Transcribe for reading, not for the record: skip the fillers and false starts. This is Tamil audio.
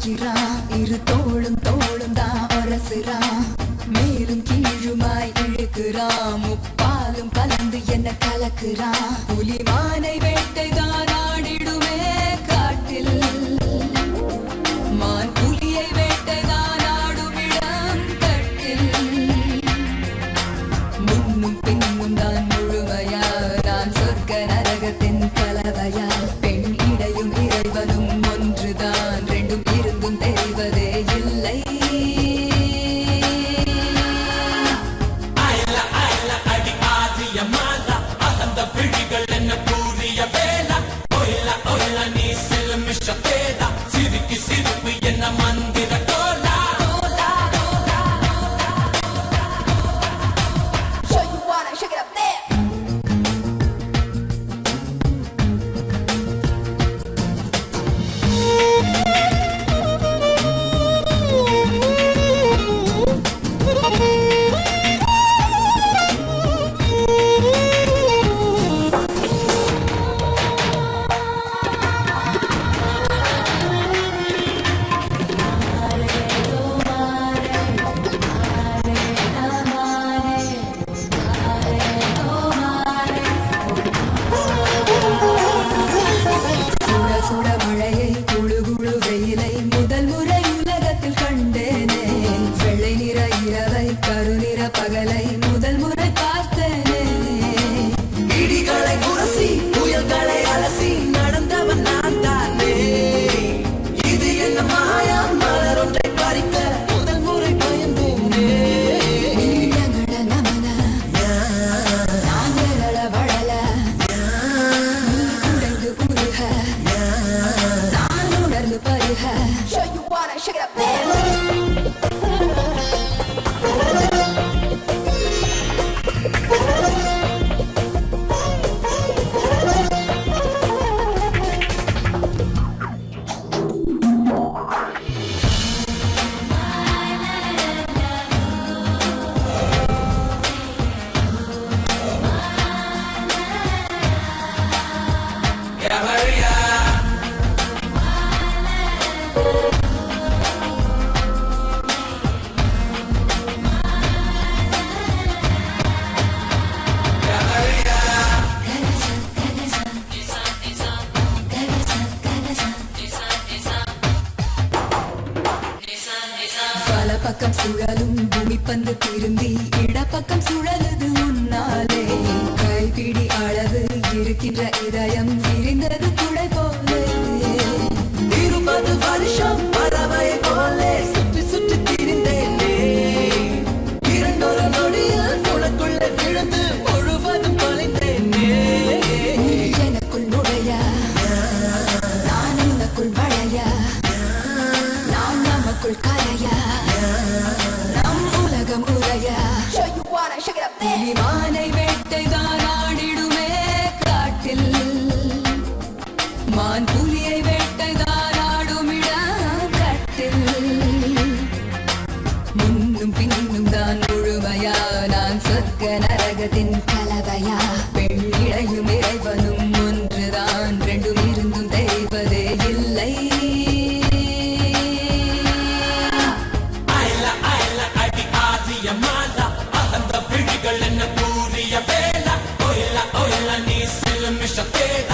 அணைக்கிறான், இரு தோளும் தோளும் தான் உரசுறான், மேலும் கீழுமாய் இழுக்கிறான், முப்பாலும் கலந்து என்ன கலக்குறான். புலிமானை வேட்டைதான் ஆடிடுமே காட்டில், மான் புலியை வேட்டைதான் ஆடுமிடம் கட்டில். முன்னும் பின்னும் தான் முழுமையா, நான் சொர்க்க நரகத்தின் கலவையா. பெண் இடையும் இறைவனும் ஒன்றுதான், ரெண்டும் இருந்தும் தெரிவதே இல்லை. பகலை முதல் முறை பார்த்தேனே, இடிகளை உரசி புயல்களை அலசி நடந்தவன் நான் தானே. இது என்ன மாயா, மலர் ஒன்றை பறிக்க முதல் முறை பயந்தேனே. நீங்கள நமன நாங்கள வளல, உடைந்து உருக நான் உணர்ந்து பருக. Show you what I shake it up there. பக்கம் சுழலும் பூமி பந்து திரும்பி இடப்பக்கம் சுழலுது உன்னாலே. கைப்பிடி அளவு இருக்கின்ற இதயம் விரிந்தது குடை போலே. 20 வருஷம் பறவை போலே சுற்றி சுற்றி திரிந்தேனே. இரண்டொரு நொடியில் உனக்குள்ள விழுந்து முழுவதும் தொலைந்தேனே. எனக்குள் நுழைய நான் உனக்குள் வளைய, நான் நமக்குள் கரைய, நம் உலகம் உரைய. புலிமானை வேட்டைதான் ஆடிடுமே காட்டில், மான் புலியை வேட்டைதான் ஆடுமிடம் கட்டில். முன்னும் பின்னும் தான் முழுமையா, நான் சொர்க்க நரகத்தின் கலவையா. பெண் இடையும் இறைவனும் ஒன்றுதான், ரெண்டும் இருந்தும் தெரிவதே இல்லை. என்ன கூறிய வேளா, ஒயிலா ஒயிலா நீ சிலுமிஷ தேட